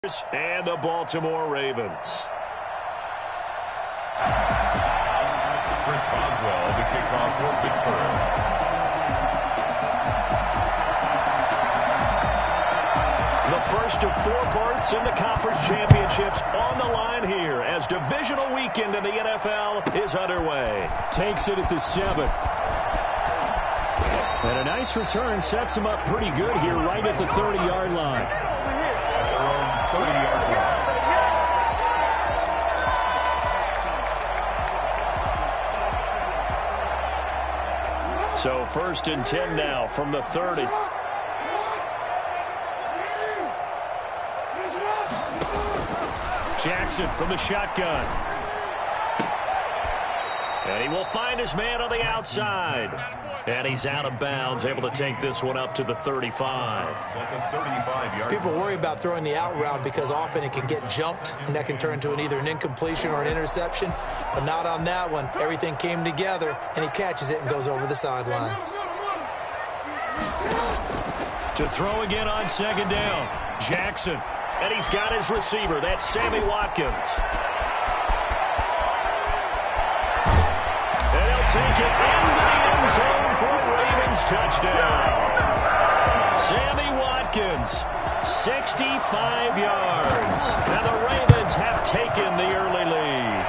And the Baltimore Ravens. Chris Boswell, the kickoff for Pittsburgh. The first of 4 berths in the conference championships on the line here as divisional weekend in the NFL is underway. Takes it at the 7. And a nice return sets him up pretty good here right at the 30-yard line. 30-yard line. So 1st and 10 now from the 30. Jackson from the shotgun. And he will find his man on the outside. And he's out of bounds, able to take this one up to the 35. People worry about throwing the out route because often it can get jumped, and that can turn into either an incompletion or an interception. But not on that one. Everything came together, and he catches it and goes over the sideline. To throw again on 2nd down, Jackson. And he's got his receiver. That's Sammy Watkins. And he'll take it into the end zone for a Ravens touchdown. Sammy Watkins, 65 yards. And the Ravens have taken the early lead.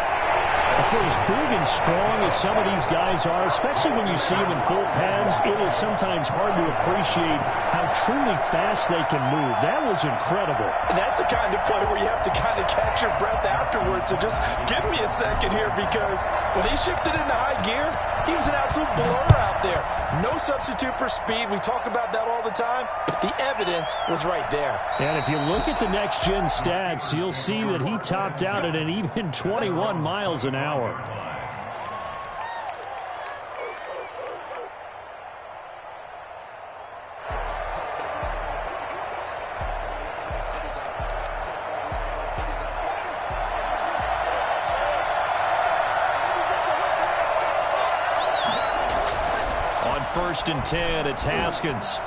For as big and strong as some of these guys are, especially when you see them in full pads, it is sometimes hard to appreciate how truly fast they can move. That was incredible. And that's the kind of play where you have to kind of catch your breath afterwards. So just give me a second here, because when he shifted into high gear, he was an absolute blur out there. No substitute for speed. We talk about that all the time. The evidence was right there. And if you look at the next-gen stats, you'll see that he topped out at an even 21 miles an hour. On 1st and 10, it's Haskins.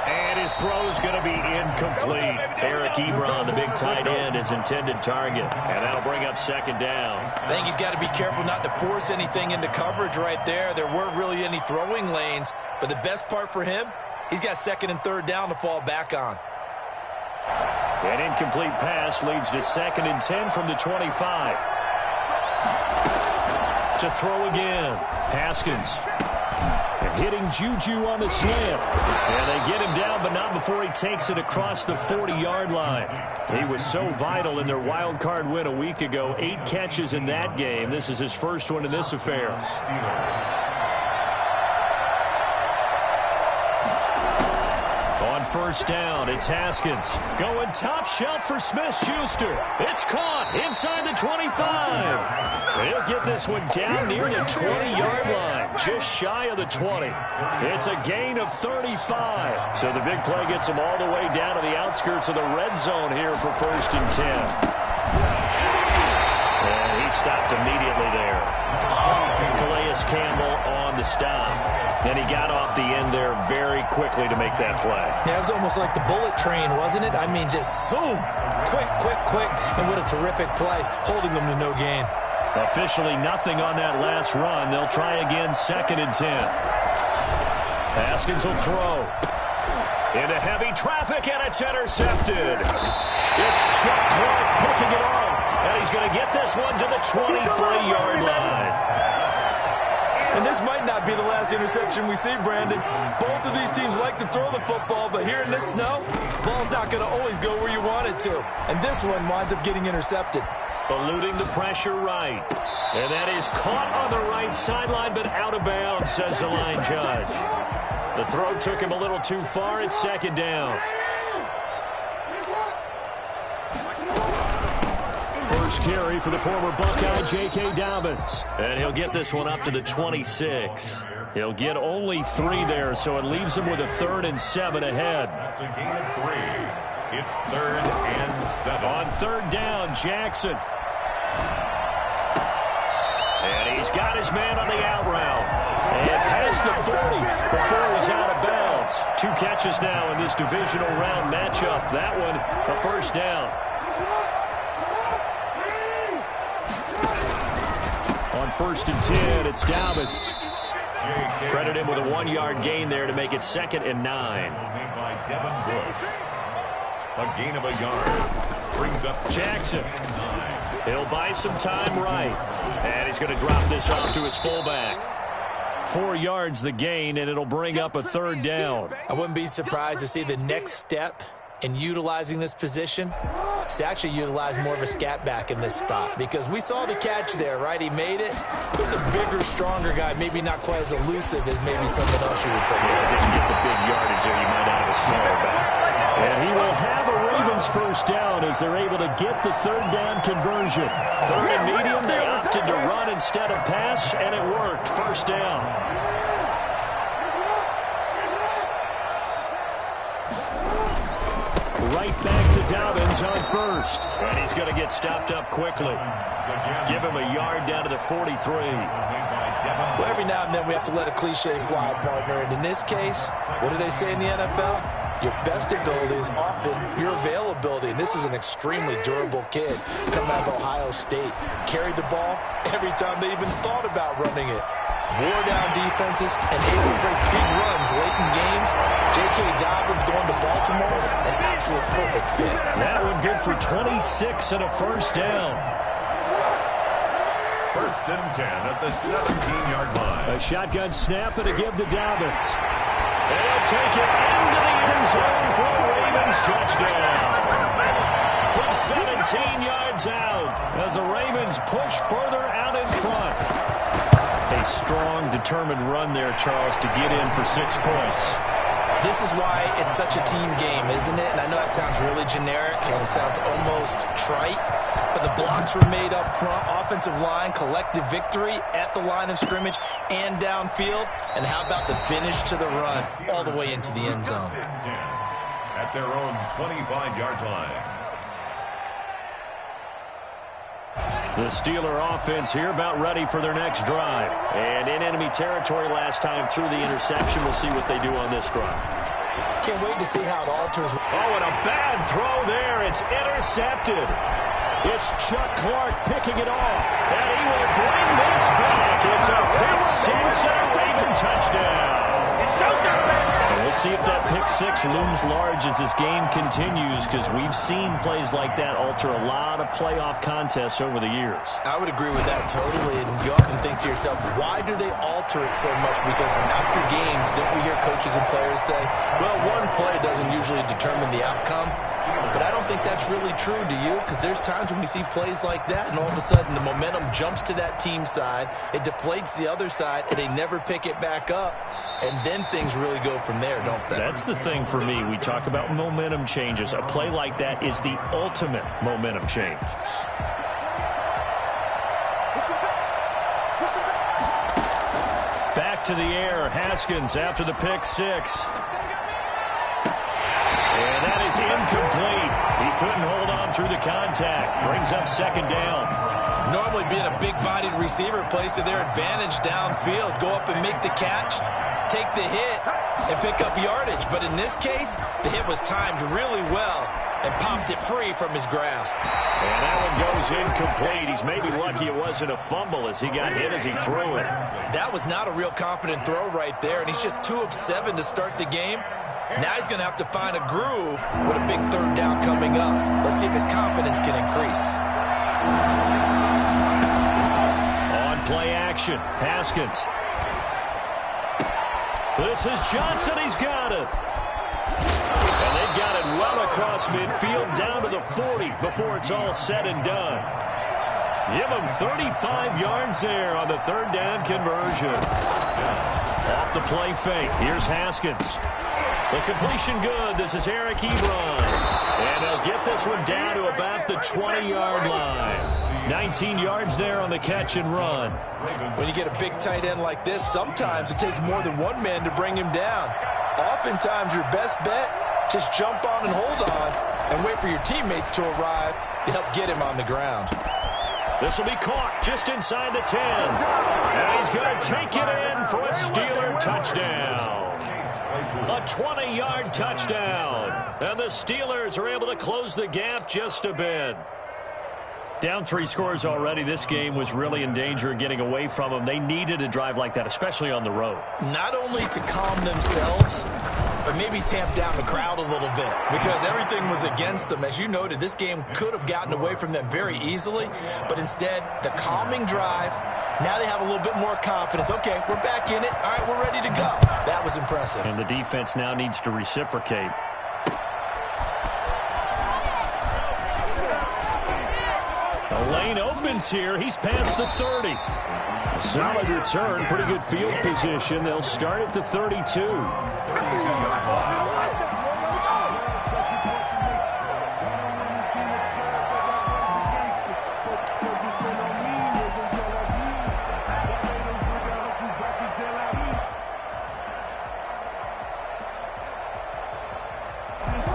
And his throw is going to be incomplete. Eric Ebron, the big tight end, his intended target. And that'll bring up 2nd down. I think he's got to be careful not to force anything into coverage right there. There weren't really any throwing lanes. But the best part for him, he's got 2nd and 3rd down to fall back on. An incomplete pass leads to 2nd and 10 from the 25. To throw again, Haskins. Hitting Juju on the slant. And they get him down, but not before he takes it across the 40-yard line. He was so vital in their wild card win a week ago. 8 catches in that game. This is his first one in this affair. On 1st down, it's Haskins. Going top shelf for Smith-Schuster. It's caught inside the 25. He'll get this one down near the 20-yard line, just shy of the 20. It's a gain of 35. So the big play gets him all the way down to the outskirts of the red zone here for 1st and 10. And he stopped immediately there. Calais Campbell on the stop. And he got off the end there very quickly to make that play. Yeah, it was almost like the bullet train, wasn't it? I mean, just zoom. Quick, quick, quick. And what a terrific play, holding them to no gain. Officially nothing on that last run. They'll try again, 2nd and 10. Haskins will throw. Into heavy traffic, and it's intercepted. It's Chuck Clark picking it off. And he's going to get this one to the 23-yard line. And this might not be the last interception we see, Brandon. Both of these teams like to throw the football, but here in this snow, ball's not going to always go where you want it to. And this one winds up getting intercepted. Eluding the pressure right. And that is caught on the right sideline, but out of bounds, says the line judge. The throw took him a little too far. It's 2nd down. First carry for the former Buckeye, J.K. Dobbins. And he'll get this one up to the 26. He'll get only 3 there, so it leaves him with a 3rd and 7 ahead. That's a gain of 3. It's 3rd and 7. On 3rd down, Jackson. And he's got his man on the out route. And past the 40 before he's out of bounds. downs. 2 catches now in this divisional round matchup. That one, a first down. On 1st and 10, it's Dobbins. Credit him with a 1-yard gain there to make it 2nd and 9. A gain of a yard. Brings up Jackson. He'll buy some time right. And he's going to drop this off to his fullback. 4 yards the gain, and it'll bring up a 3rd down. I wouldn't be surprised to see the next step in utilizing this position is to actually utilize more of a scat back in this spot, because we saw the catch there, right? He made it. He was a bigger, stronger guy, maybe not quite as elusive as maybe someone else you would put there. Didn't get the big yardage there. You might have a smaller back. And he will have a Ravens first down as they're able to get the 3rd down conversion. 3rd and medium, they opted to run instead of pass, and it worked. First down. Right back to Dobbins on 1st. And he's going to get stopped up quickly. Give him a yard down to the 43. Well, every now and then we have to let a cliche fly, partner. And in this case, what do they say in the NFL? Your best ability is often your availability. And this is an extremely durable kid coming out of Ohio State. Carried the ball every time they even thought about running it. Wore down defenses and able to break big runs late in games. J.K. Dobbins going to Baltimore, an absolute perfect fit. That one good for 26 and a first down. 1st and 10 at the 17-yard line. A shotgun snap and a give to Dobbins. And he'll take it into the end zone for a Ravens touchdown. From 17 yards out as the Ravens push further out in front. A strong, determined run there, Charles, to get in for 6 points. This is why it's such a team game, isn't it? And I know that sounds really generic and it sounds almost trite, but the blocks were made up front. Offensive line, collective victory at the line of scrimmage and downfield. And how about the finish to the run all the way into the end zone? At their own 25-yard line. The Steeler offense here about ready for their next drive. And in enemy territory last time through the interception. We'll see what they do on this drive. Can't wait to see how it alters. Oh, and a bad throw there. It's intercepted. It's Chuck Clark picking it off. And he will bring this back. It's a pick six and a Raven touchdown. And we'll see if that pick six looms large as this game continues, because we've seen plays like that alter a lot of playoff contests over the years. I would agree with that totally. And you often think to yourself, why do they alter it so much? Because after games, don't we hear coaches and players say, well, one play doesn't usually determine the outcome? But I don't think that's really true, do you? Because there's times when we see plays like that, and all of a sudden the momentum jumps to that team side, it deflates the other side, and they never pick it back up. And then things really go from there, don't they? That's the thing for me. We talk about momentum changes. A play like that is the ultimate momentum change. Back to the air. Haskins after the pick six. And that is incomplete. He couldn't hold on through the contact. Brings up second down. Normally being a big-bodied receiver plays to their advantage downfield. Go up and make the catch, take the hit, and pick up yardage. But in this case, the hit was timed really well and popped it free from his grasp. And that one goes incomplete. He's maybe lucky it wasn't a fumble as he got hit as he threw it. That was not a real confident throw right there, and he's just 2 of 7 to start the game. Now he's going to have to find a groove with a big third down coming up. Let's see if his confidence can increase. On play action, Haskins. This is Johnson. He's got it. And they've got it well across midfield down to the 40 before it's all said and done. Give him 35 yards there on the third down conversion. Off the play fake. Here's Haskins. The completion good. This is Eric Ebron. And they'll get this one down to about the 20-yard line. 19 yards there on the catch and run. When you get a big tight end like this, sometimes it takes more than one man to bring him down. Oftentimes, your best bet, just jump on and hold on and wait for your teammates to arrive to help get him on the ground. This will be caught just inside the 10. And he's going to take it in for a Steeler touchdown. A 20-yard touchdown. And the Steelers are able to close the gap just a bit. Down 3 scores already. This game was really in danger of getting away from them. They needed a drive like that, especially on the road. Not only to calm themselves, but maybe tamp down the crowd a little bit because everything was against them. As you noted, this game could have gotten away from them very easily, but instead, the calming drive, now they have a little bit more confidence. Okay, we're back in it. All right, we're ready to go. That was impressive. And the defense now needs to reciprocate. The lane opens here. He's past the 30. A solid return, pretty good field position. They'll start at the 32.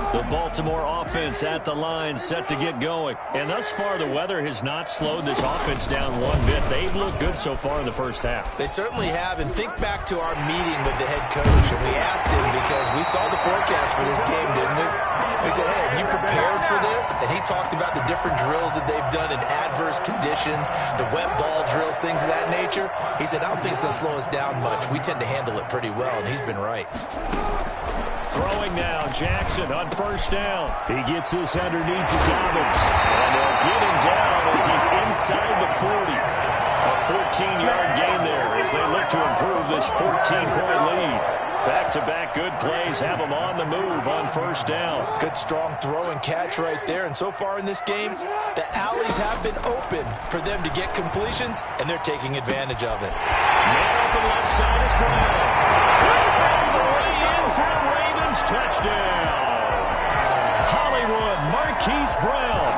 The Baltimore offense at the line, set to get going. And thus far, the weather has not slowed this offense down one bit. They've looked good so far in the first half. They certainly have. And think back to our meeting with the head coach. And we asked him because we saw the forecast for this game, didn't we? We said, hey, have you prepared for this? And he talked about the different drills that they've done in adverse conditions, the wet ball drills, things of that nature. He said, I don't think it's going to slow us down much. We tend to handle it pretty well, and he's been right. Throwing now, Jackson on first down. He gets this underneath to Dobbins. And they'll get him down as he's inside the 40. A 14-yard gain there as they look to improve this 14-point lead. Back-to-back good plays have them on the move on first down. Good, strong throw and catch right there. And so far in this game, the alleys have been open for them to get completions, and they're taking advantage of it. Man open left side is Brown. Way in for the Ravens touchdown. Hollywood Marquise Brown,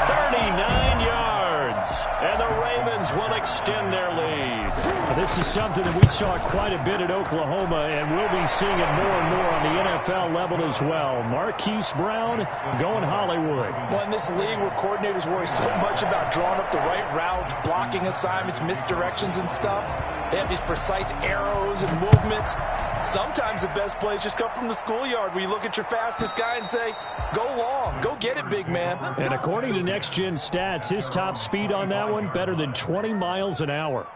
39 yards. And the Ravens will extend their lead. This is something that we saw quite a bit at Oklahoma, and we'll be seeing it more and more on the NFL level as well. Marquise Brown going Hollywood. Well, in this league where coordinators worry so much about drawing up the right routes, blocking assignments, misdirections and stuff, they have these precise arrows and movements. Sometimes the best plays just come from the schoolyard where you look at your fastest guy and say, go long, go get it, big man. And according to Next Gen Stats, his top speed on that one, better than 20 miles an hour.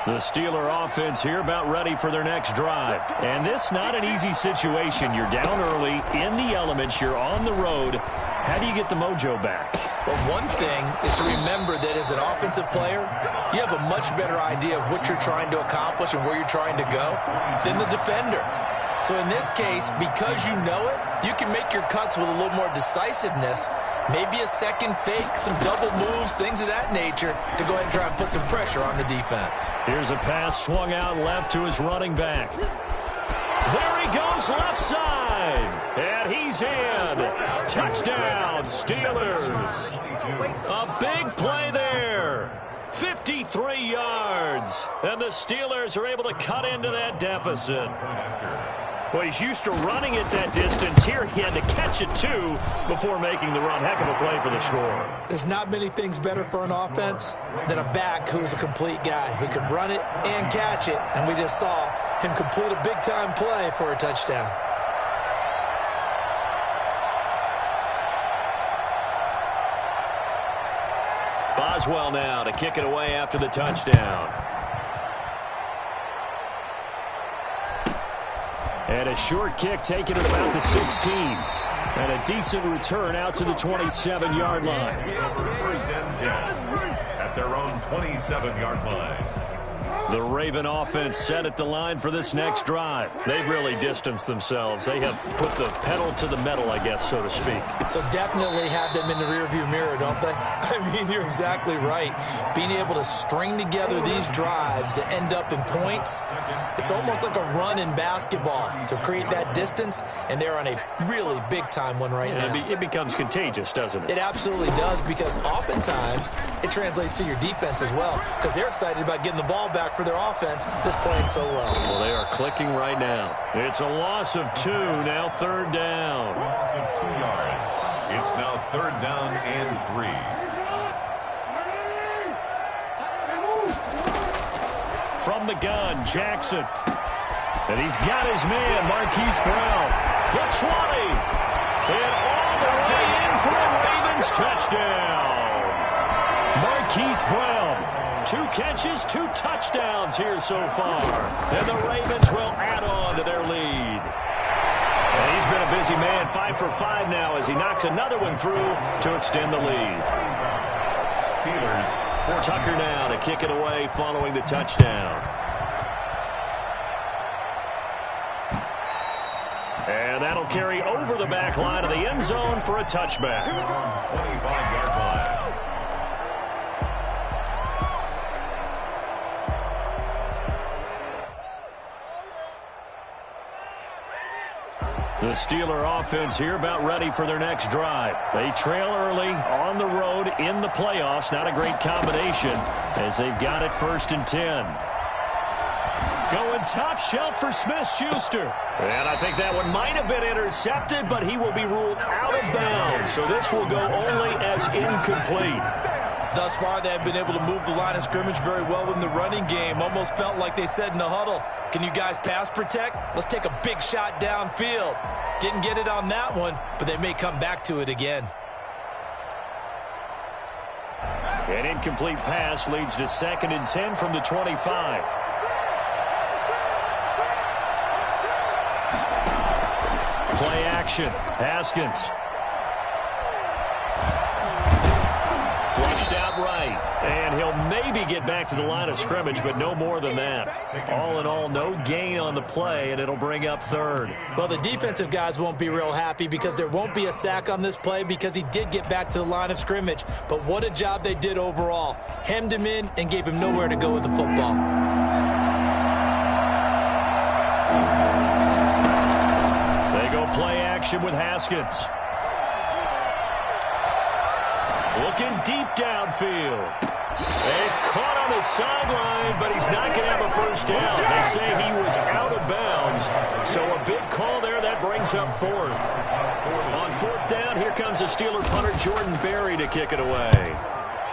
The Steeler offense here about ready for their next drive. And this not an easy situation. You're down early, in the elements, you're on the road. How do you get the mojo back? Well, one thing is to remember that as an offensive player, you have a much better idea of what you're trying to accomplish and where you're trying to go than the defender. So in this case, because you know it, you can make your cuts with a little more decisiveness, maybe a second fake, some double moves, things of that nature, to go ahead and try and put some pressure on the defense. Here's a pass swung out left to his running back. There he goes left side. And he's in. Touchdown, Steelers. A big play there. 53 yards. And the Steelers are able to cut into that deficit. Well, he's used to running at that distance. Here he had to catch it, too, before making the run. Heck of a play for the score. There's not many things better for an offense than a back who's a complete guy who can run it and catch it. And we just saw him complete a big-time play for a touchdown. Boswell now to kick it away after the touchdown. And a short kick taken at about the 16. And a decent return out to the 27-yard line. First and 10 at their own 27-yard line. The Raven offense set at the line for this next drive. They've really distanced themselves. They have put the pedal to the metal, I guess, so to speak. So definitely have them in the rearview mirror, don't they? I mean, you're exactly right. Being able to string together these drives that end up in points, it's almost like a run in basketball to create that distance, and they're on a really big-time one right now. It becomes contagious, doesn't it? It absolutely does, because oftentimes it translates to your defense as well, because they're excited about getting the ball back for their offense that's playing so well. Well, they are clicking right now. It's a loss of 2, now third down. Loss of 2 yards. It's now third down and 3. From the gun, Jackson. And he's got his man, Marquise Brown. The 20. And all the way in for a Ravens touchdown. Marquise Brown, 2 catches, 2 touchdowns here so far. And the Ravens will add on to their lead. And he's been a busy man, 5 for 5 now as he knocks another one through to extend the lead. Steelers. Tucker now to kick it away following the touchdown. And that'll carry over the back line of the end zone for a touchback. 25-yard line. The Steeler offense here about ready for their next drive. They trail early on the road in the playoffs. Not a great combination as they've got it 1st and 10. Going top shelf for Smith-Schuster. And I think that one might have been intercepted, but he will be ruled out of bounds. So this will go only as incomplete. Thus far, they have been able to move the line of scrimmage very well in the running game. Almost felt like they said in the huddle, can you guys pass protect? Let's take a big shot downfield. Didn't get it on that one, but they may come back to it again. An incomplete pass leads to 2nd and 10 from the 25. Play action. Haskins. Flushed out right. And he'll maybe get back to the line of scrimmage, but no more than that. All in all, no gain on the play, and it'll bring up 3rd. Well, the defensive guys won't be real happy because there won't be a sack on this play because he did get back to the line of scrimmage. But what a job they did overall. Hemmed him in and gave him nowhere to go with the football. They go play action with Haskins. Looking deep downfield. He's caught on the sideline, but he's not going to have a first down. They say he was out of bounds. So a big call there. That brings up 4th. On 4th down, here comes the Steeler punter Jordan Berry to kick it away.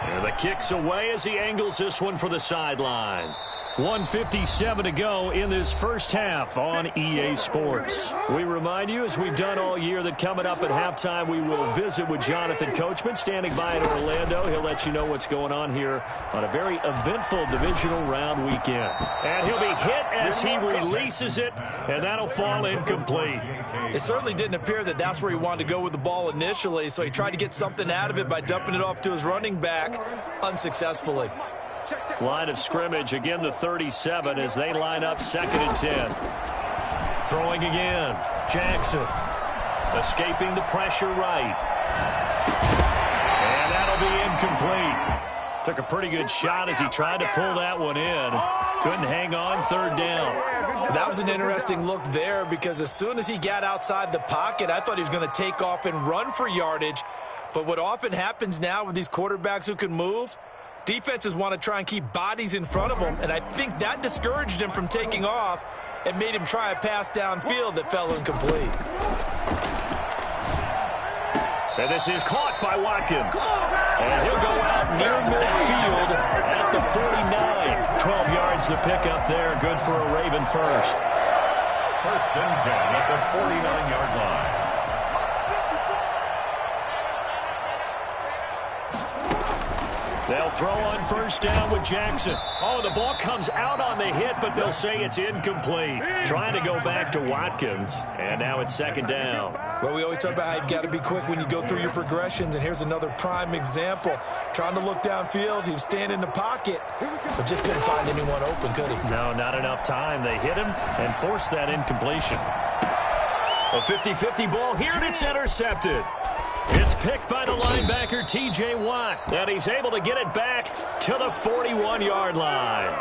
And the kick's away as he angles this one for the sideline. 1:57 to go in this first half on EA Sports. We remind you, as we've done all year, that coming up at halftime, we will visit with Jonathan Coachman, standing by in Orlando. He'll let you know what's going on here on a very eventful divisional round weekend. And he'll be hit as he releases it, and that'll fall incomplete. It certainly didn't appear that that's where he wanted to go with the ball initially, so he tried to get something out of it by dumping it off to his running back unsuccessfully. Line of scrimmage, again the 37 as they line up 2nd and 10. Throwing again. Jackson. Escaping the pressure right. And that'll be incomplete. Took a pretty good shot as he tried to pull that one in. Couldn't hang on, 3rd down. That was an interesting look there because as soon as he got outside the pocket, I thought he was going to take off and run for yardage. But what often happens now with these quarterbacks who can move, defenses want to try and keep bodies in front of them, and I think that discouraged him from taking off and made him try a pass downfield that fell incomplete. And this is caught by Watkins. And he'll go out near midfield at the 49. 12 yards the pickup there. Good for a Raven first. 1st and 10 at the 49-yard line. They'll throw on 1st down with Jackson. Oh, the ball comes out on the hit, but they'll say it's incomplete. Trying to go back to Watkins, and now it's 2nd down. Well, we always talk about how you've got to be quick when you go through your progressions, and here's another prime example. Trying to look downfield, he was standing in the pocket, but just couldn't find anyone open, could he? No, not enough time. They hit him and forced that incompletion. A 50-50 ball here, and it's intercepted. It's picked by the linebacker, T.J. Watt, and he's able to get it back to the 41-yard line.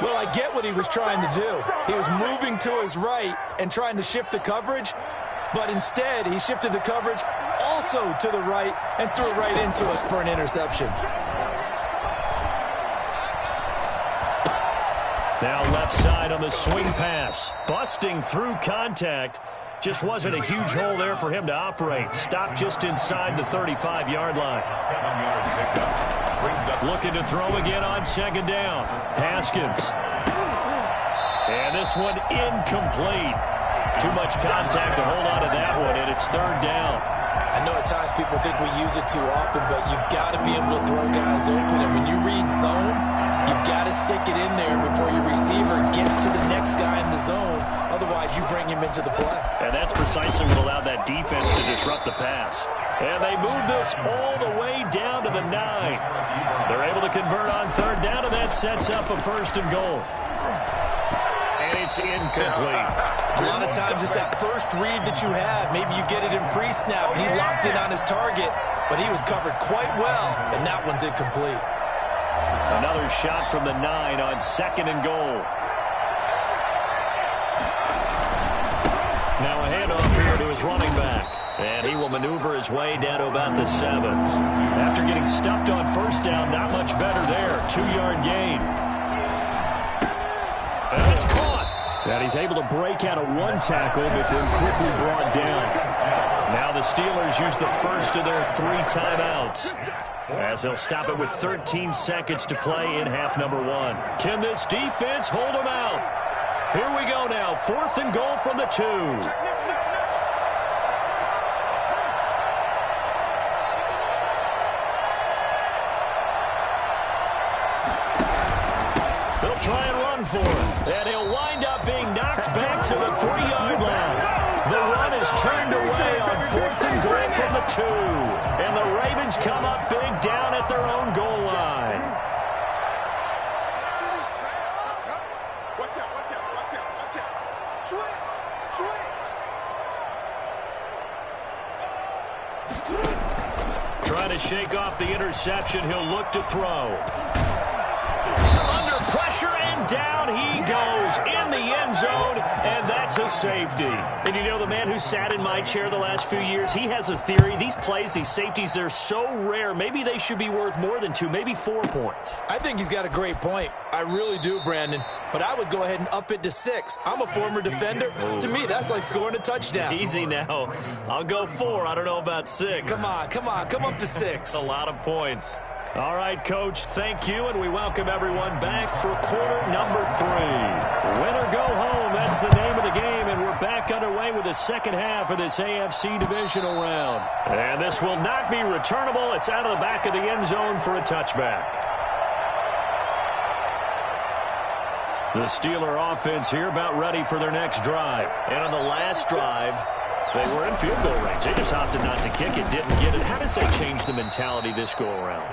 Well, I get what he was trying to do. He was moving to his right and trying to shift the coverage, but instead he shifted the coverage also to the right and threw it right into it for an interception. Now left side on the swing pass, busting through contact. Just wasn't a huge hole there for him to operate. Stopped just inside the 35-yard line. 7-yard pickup. Brings up. Looking to throw again on 2nd down. Haskins. And this one incomplete. Too much contact to hold on to that one, and it's third down. I know at times people think we use it too often, but you've got to be able to throw guys open. And when you read zone, you've got to stick it in there before your receiver gets to the next guy in the zone. Otherwise, you bring him into the play. And that's precisely what allowed that defense to disrupt the pass. And they move this all the way down to the 9. They're able to convert on third down, and that sets up a first and goal. And it's incomplete. A lot of times it's that first read that you have. Maybe you get it in pre-snap, and he locked in on his target, but he was covered quite well, and that one's incomplete. Another shot from the 9 on second and goal. Now a handoff here to his running back. And he will maneuver his way down to about the 7. After getting stuffed on first down, not much better there. 2-yard gain. And it's caught. And he's able to break out of one tackle, but then quickly brought down. Now the Steelers use the first of their 3 timeouts, as they'll stop it with 13 seconds to play in half number 1. Can this defense hold them out? Here we go now. 4th and goal from the 2. They'll try and run for it. And he'll wind up being knocked back to the 3-yard line. The run is turned away on 4th and goal from the 2. And the Ravens come up big down at their own goal line. Watch out. Switch. Trying to shake off the interception. He'll look to throw. Under pressure, and down he goes in the end zone, and that's a safety. And you know, the man who sat in my chair the last few years, he has a theory. These plays, these safeties, they're so rare. Maybe they should be worth more than 2, maybe 4 points. I think he's got a great point. I really do, Brandon. But I would go ahead and up it to 6. I'm a former defender. Oh. To me, that's like scoring a touchdown. Easy now. I'll go 4. I don't know about 6. Come on. Come up to 6. A lot of points. All right, Coach, thank you, and we welcome everyone back for quarter number 3. Win or go home, that's the name of the game, and we're back underway with the second half of this AFC divisional round. And this will not be returnable. It's out of the back of the end zone for a touchback. The Steeler offense here about ready for their next drive. And on the last drive, they were in field goal range. They just opted not to kick it, didn't get it. How does that change the mentality this go-around?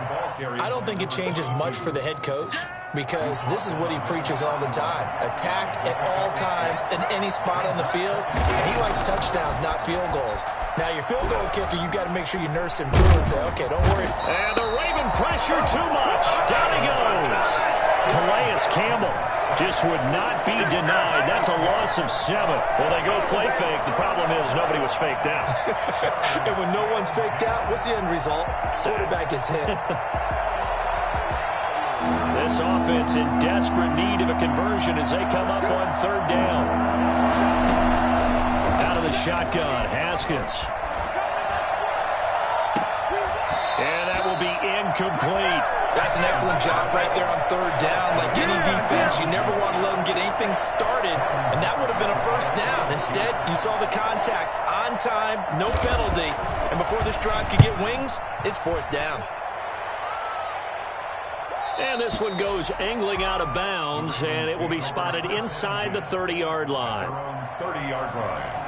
I don't think it changes much for the head coach, because this is what he preaches all the time. Attack at all times in any spot on the field, and he likes touchdowns, not field goals. Now, your field goal kicker, you got to make sure you nurse him through and say, okay, don't worry. And the Raven pressure too much. Down he goes. Calais Campbell just would not be denied. That's a loss of 7. Well, they go play fake. The problem is nobody was faked out. And when no one's faked out, what's the end result? Quarterback gets hit. This offense in desperate need of a conversion as they come up on third down. Out of the shotgun, Haskins. And that will be incomplete. That's an excellent job right there on third down. Like any defense, you never want to let them get anything started, and that would have been a first down. Instead, you saw the contact on time, no penalty, and before this drive could get wings, it's fourth down. And this one goes angling out of bounds, and it will be spotted inside the 30-yard line. 30-yard line.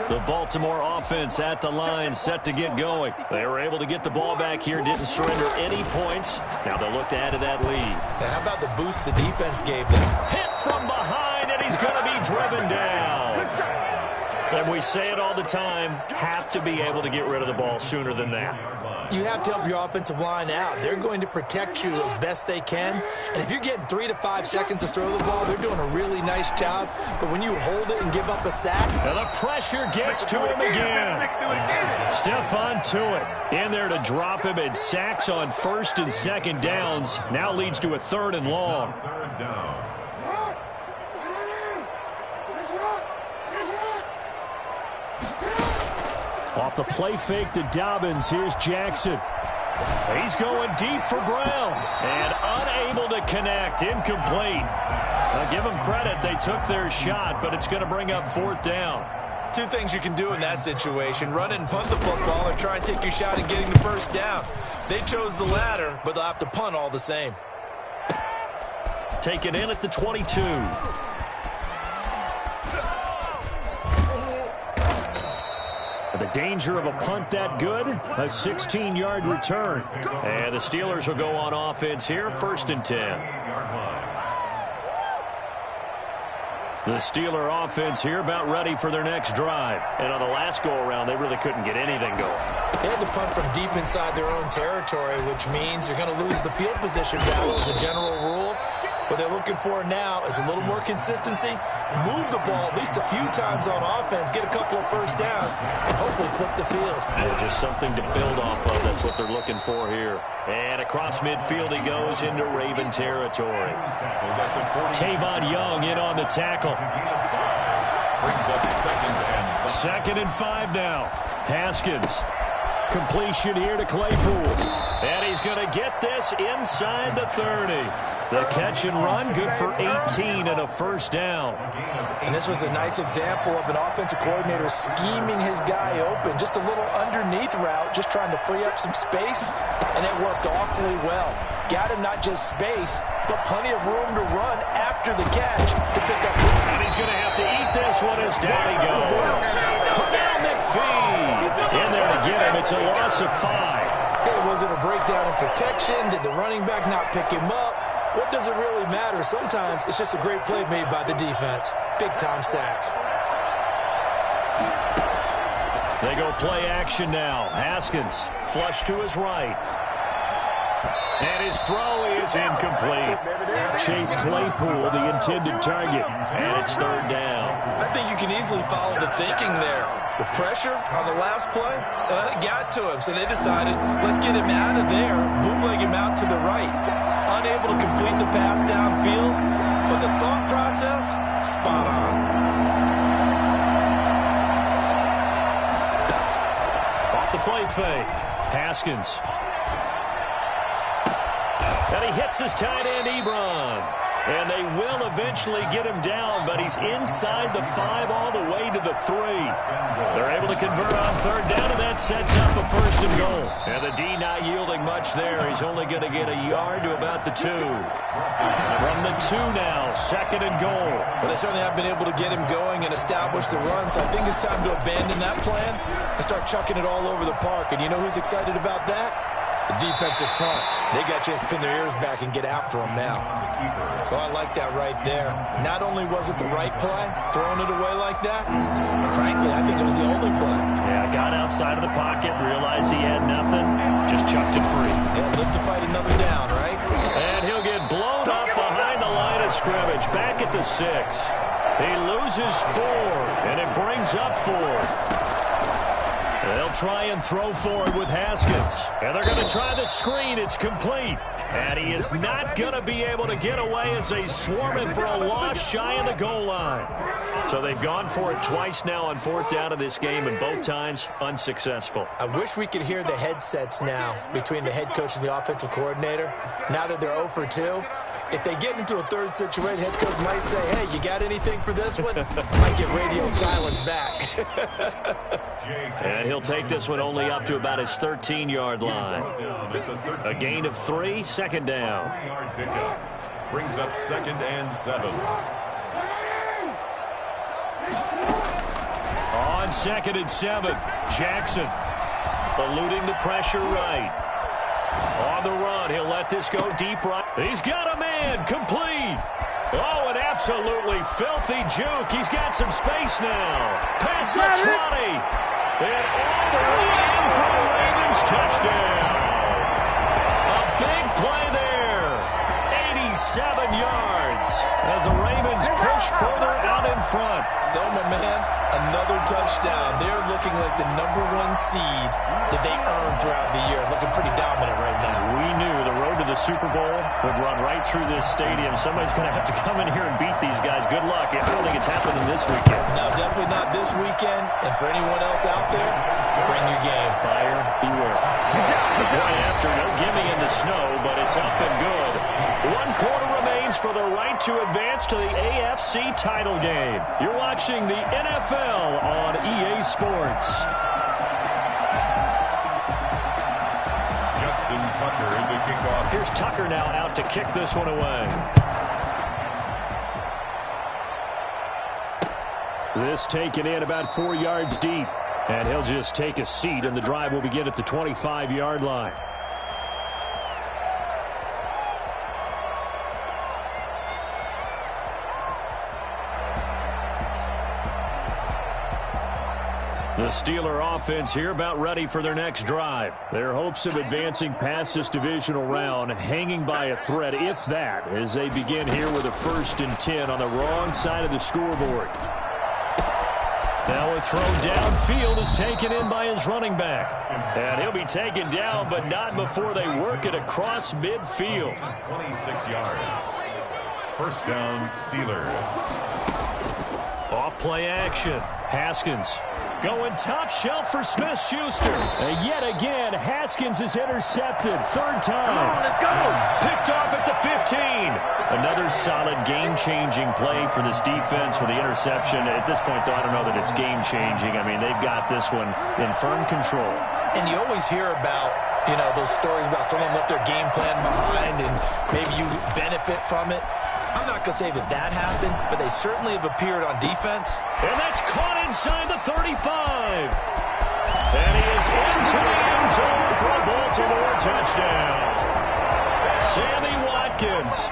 The Baltimore offense at the line, set to get going. They were able to get the ball back here, didn't surrender any points. Now they'll look to add to that lead. Now, how about the boost the defense gave them? Hit from behind, and he's going to be driven down. And we say it all the time, have to be able to get rid of the ball sooner than that. You have to help your offensive line out. They're going to protect you as best they can. And if you're getting 3 to 5 seconds to throw the ball, they're doing a really nice job. But when you hold it and give up a sack. And the pressure gets to him again. Stephon Tuitt in there to drop him, and sacks on first and second downs. Now leads to a 3rd and long. Third down. Off the play fake to Dobbins. Here's Jackson. He's going deep for Brown. And unable to connect. Incomplete. I'll give them credit. They took their shot, but it's going to bring up 4th down. Two things you can do in that situation. Run and punt the football or try and take your shot at getting the first down. They chose the latter, but they'll have to punt all the same. Taken in at the 22. The danger of a punt that good, a 16-yard return. And the Steelers will go on offense here, 1st and 10. The Steeler offense here about ready for their next drive. And on the last go-around, they really couldn't get anything going. They had to punt from deep inside their own territory, which means you're going to lose the field position battle as a general rule. What they're looking for now is a little more consistency, move the ball at least a few times on offense, get a couple of first downs, and hopefully flip the field. And just something to build off of. That's what they're looking for here. And across midfield he goes into Raven territory. Tavon Young in on the tackle. Brings up 2nd and 5 now. Haskins. Completion here to Claypool. And he's going to get this inside the 30. The catch and run, good for 18 and a first down. And this was a nice example of an offensive coordinator scheming his guy open. Just a little underneath route, just trying to free up some space, and it worked awfully well. Got him not just space, but plenty of room to run after the catch to pick up. And he's going to have to eat this one as down he goes. Put down McPhee. In there to get him. It's a loss of 5. Okay, was it a breakdown in protection? Did the running back not pick him up? What does it really matter? Sometimes it's just a great play made by the defense. Big-time sack. They go play action now. Haskins flush to his right. And his throw is incomplete. Chase Claypool, the intended target. And it's 3rd down. I think you can easily follow the thinking there. The pressure on the last play, it got to him. So they decided, let's get him out of there, bootleg him out to the right. Unable to complete the pass downfield, but the thought process, spot on. Off the play fake. Haskins. And he hits his tight end, Ebron. And they will eventually get him down, but he's inside the 5 all the way to the 3. They're able to convert on 3rd down, and that sets up a 1st and goal. And the D not yielding much there. He's only going to get a yard to about the 2. From the 2 now, 2nd and goal. Well, they certainly have been able to get him going and establish the run, so I think it's time to abandon that plan and start chucking it all over the park. And you know who's excited about that? The defensive front. They got a chance to pin their ears back and get after him now. So I like that right there. Not only was it the right play, throwing it away like that, but frankly, I think it was the only play. Yeah, got outside of the pocket, realized he had nothing, just chucked it free. Yeah, live to fight another down, right? And he'll get blown up behind the line of scrimmage, back at the 6. He loses 4, and it brings up 4. They'll try and throw forward with Haskins. And they're going to try the screen. It's complete. And he is not going to be able to get away as they swarm him for a loss shy of the goal line. So they've gone for it twice now on 4th down of this game, and both times unsuccessful. I wish we could hear the headsets now between the head coach and the offensive coordinator. Now that they're 0 for 2, if they get into a 3rd situation, head coach might say, hey, you got anything for this one? Might get radio silence back. And he'll take this one only up to about his 13-yard line. A gain of 3, 2nd down. Brings up 2nd and 7. On 2nd and 7, Jackson eluding the pressure right. On the run, he'll let this go deep right. He's got a man, complete. Oh, an absolutely filthy juke. He's got some space now. Past the 20. And all the way in for the Ravens touchdown. A big play there. 87 yards. as the Ravens push further out in front. So, my man, another touchdown. They're looking like the #1 seed that they earned throughout the year. Looking pretty dominant right now. We knew the road to the Super Bowl would run right through this stadium. Somebody's going to have to come in here and beat these guys. Good luck. I don't think it's happening this weekend. No, definitely not this weekend. And for anyone else out there, bring your game. Buyer beware. The play after, no gimme in the snow, but it's up and good. 1 quarter remains for the right to advance to the AFC title game. You're watching the NFL on EA Sports. Justin Tucker in the kickoff. Here's Tucker now out to kick this one away. This taken in about 4 yards deep. And he'll just take a seat, and the drive will begin at the 25-yard line. The Steeler offense here about ready for their next drive. Their hopes of advancing past this divisional round hanging by a thread, if that, as they begin here with a 1st and 10 on the wrong side of the scoreboard. Now a throw downfield is taken in by his running back. And he'll be taken down, but not before they work it across midfield. 26 yards. 1st down, Steelers. Off play action. Haskins going top shelf for Smith-Schuster. And yet again, Haskins is intercepted. 3rd time. Come on, let's go. Picked off at the 15. Another solid game-changing play for this defense with the interception. At this point, though, I don't know that it's game-changing. I mean, they've got this one in firm control. And you always hear about, those stories about someone left their game plan behind and maybe you benefit from it. I'm not going to say that happened, but they certainly have appeared on defense. And that's caught inside the 35. And he is into the end zone for a Baltimore touchdown. Sammy Watkins,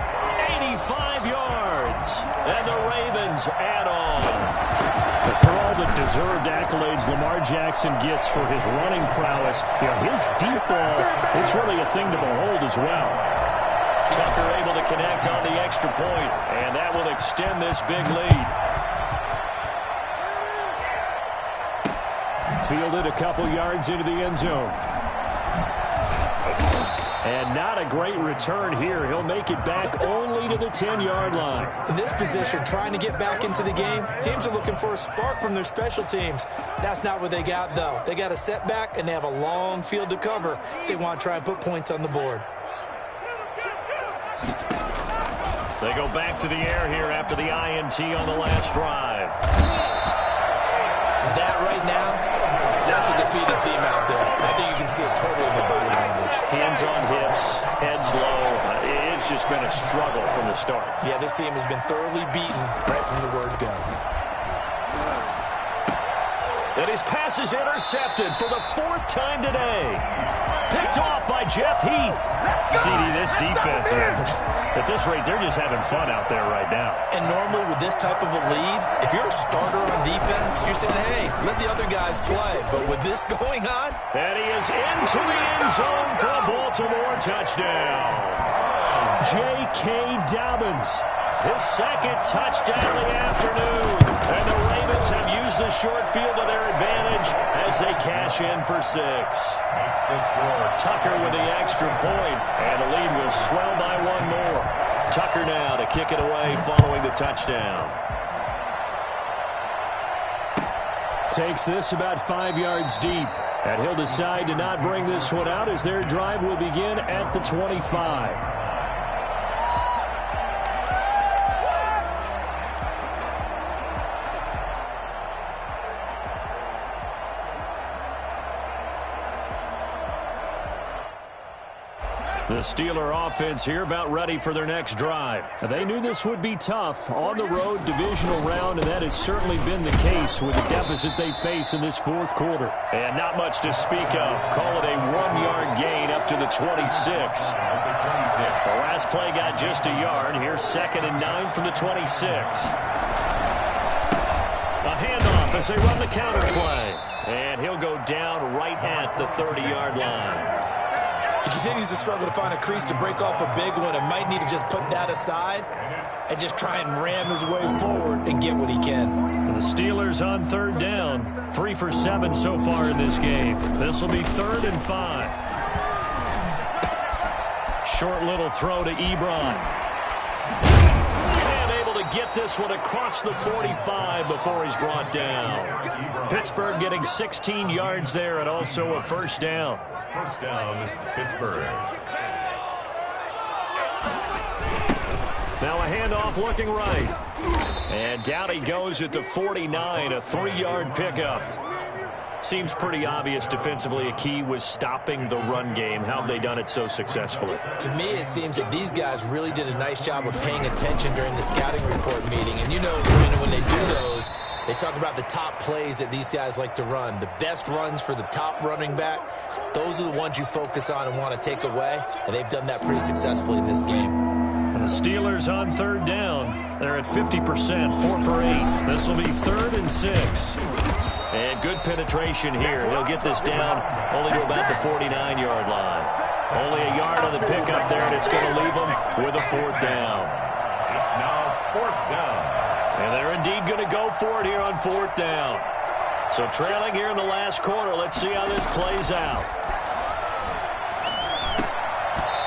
85 yards. And the Ravens add on. For all the deserved accolades Lamar Jackson gets for his running prowess, his deep ball, it's really a thing to behold as well. Tucker able to connect on the extra point, and that will extend this big lead. Fielded a couple yards into the end zone. And not a great return here. He'll make it back only to the 10-yard line. In this position, trying to get back into the game, teams are looking for a spark from their special teams. That's not what they got, though. They got a setback, and they have a long field to cover if they want to try and put points on the board. They go back to the air here after the INT on the last drive. That right now, that's a defeated team out there. I think you can see it totally in the body language. Hands on hips, heads low. It's just been a struggle from the start. Yeah, this team has been thoroughly beaten right from the word go. And his pass is intercepted for the 4th time today. Picked off by Jeff Heath. CD, this defense, at this rate, they're just having fun out there right now. And normally with this type of a lead, if you're a starter on defense, you're saying, hey, let the other guys play. But with this going on, and he is into the end zone for a Baltimore touchdown. J.K. Dobbins, his 2nd touchdown of the afternoon. And the Ravens have used the short field to their advantage as they cash in for 6. Makes the score. Tucker with the extra point, and the lead will swell by 1 more. Tucker now to kick it away following the touchdown. Takes this about 5 yards deep, and he'll decide to not bring this one out as their drive will begin at the 25. The Steeler offense here about ready for their next drive. They knew this would be tough on the road divisional round, and that has certainly been the case with the deficit they face in this 4th quarter. And not much to speak of. Call it a 1-yard gain up to the 26. The last play got just a yard. Here's 2nd and 9 from the 26. A handoff as they run the counter play. And he'll go down right at the 30-yard line. He continues to struggle to find a crease to break off a big one and might need to just put that aside and just try and ram his way forward and get what he can. The Steelers on third down, 3 for 7 so far in this game. This will be 3rd and 5. Short little throw to Ebron. And able to get this one across the 45 before he's brought down. Pittsburgh getting 16 yards there and also a first down. First down, Pittsburgh. Now a handoff looking right. And down he goes at the 49, a 3-yard pickup. Seems pretty obvious defensively a key was stopping the run game. How have they done it so successfully? To me, it seems that these guys really did a nice job of paying attention during the scouting report meeting. And you know, when they do those, they talk about the top plays that these guys like to run. The best runs for the top running back, those are the ones you focus on and want to take away. And they've done that pretty successfully in this game. And the Steelers on third down. They're at 50%, 4 for 8. This will be 3rd and 6. And good penetration here. He'll get this down only to about the 49-yard line. Only a yard on the pickup there, and it's going to leave him with a 4th down. It's now 4th down. And they're indeed going to go for it here on 4th down. So trailing here in the last quarter. Let's see how this plays out.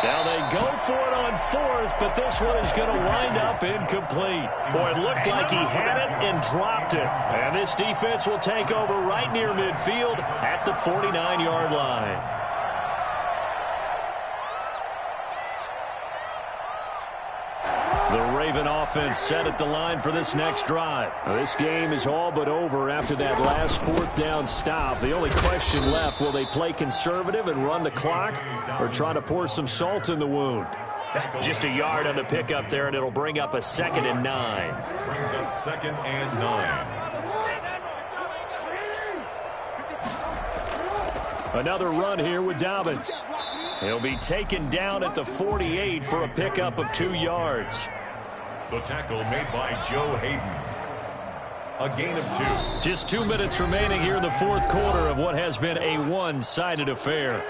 Now they go for it on 4th, but this one is going to wind up incomplete. Boy, it looked like he had it and dropped it. And this defense will take over right near midfield at the 49-yard line. The Raven offense set at the line for this next drive. Now, this game is all but over after that last 4th down stop. The only question left, will they play conservative and run the clock or try to pour some salt in the wound? Just a yard on the pickup there, and it'll bring up a 2nd and 9. Brings up 2nd and 9. Another run here with Dobbins. He'll be taken down at the 48 for a pickup of 2 yards. The tackle made by Joe Hayden. A gain of 2. Just 2 minutes remaining here in the 4th quarter of what has been a one-sided affair.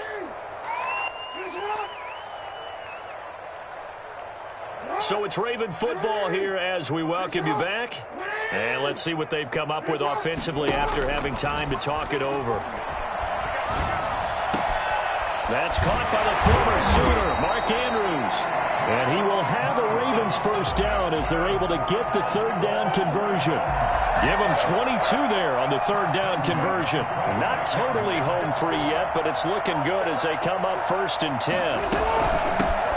So it's Raven football here as we welcome you back. And let's see what they've come up with offensively after having time to talk it over. That's caught by the former Sooner, Mark Andrews. And he will have a Ravens first down as they're able to get the 3rd down conversion. Give them 22 there on the 3rd down conversion. Not totally home free yet, but it's looking good as they come up 1st and 10.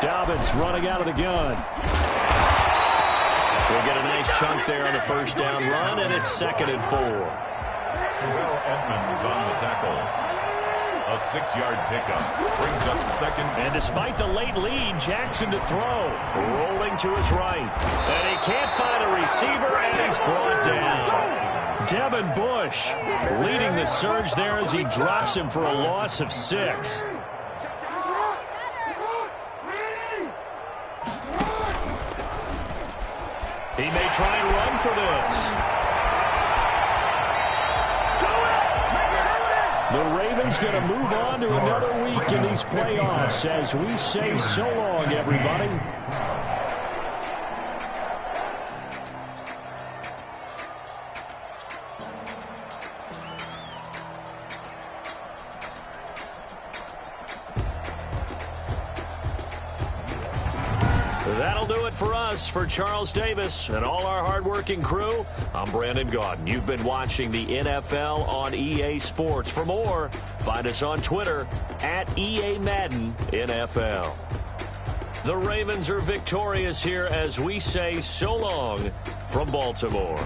Dobbins running out of the gun. We'll get a nice chunk there on the first down run, and it's 2nd and 4. Terrell Edmonds on the tackle. A 6-yard pickup. Brings up 2nd. And despite the late lead, Jackson to throw. Rolling to his right. And he can't find a receiver, and he's brought down. Devin Bush leading the surge there as he drops him for a loss of 6. He may try and run for this. The Ravens going to move on to another week in these playoffs as we say so long, everybody. That'll do it for us. For Charles Davis and all our hardworking crew, I'm Brandon Gaudin. You've been watching the NFL on EA Sports. For more, find us on Twitter at EA Madden NFL. The Ravens are victorious here as we say so long from Baltimore.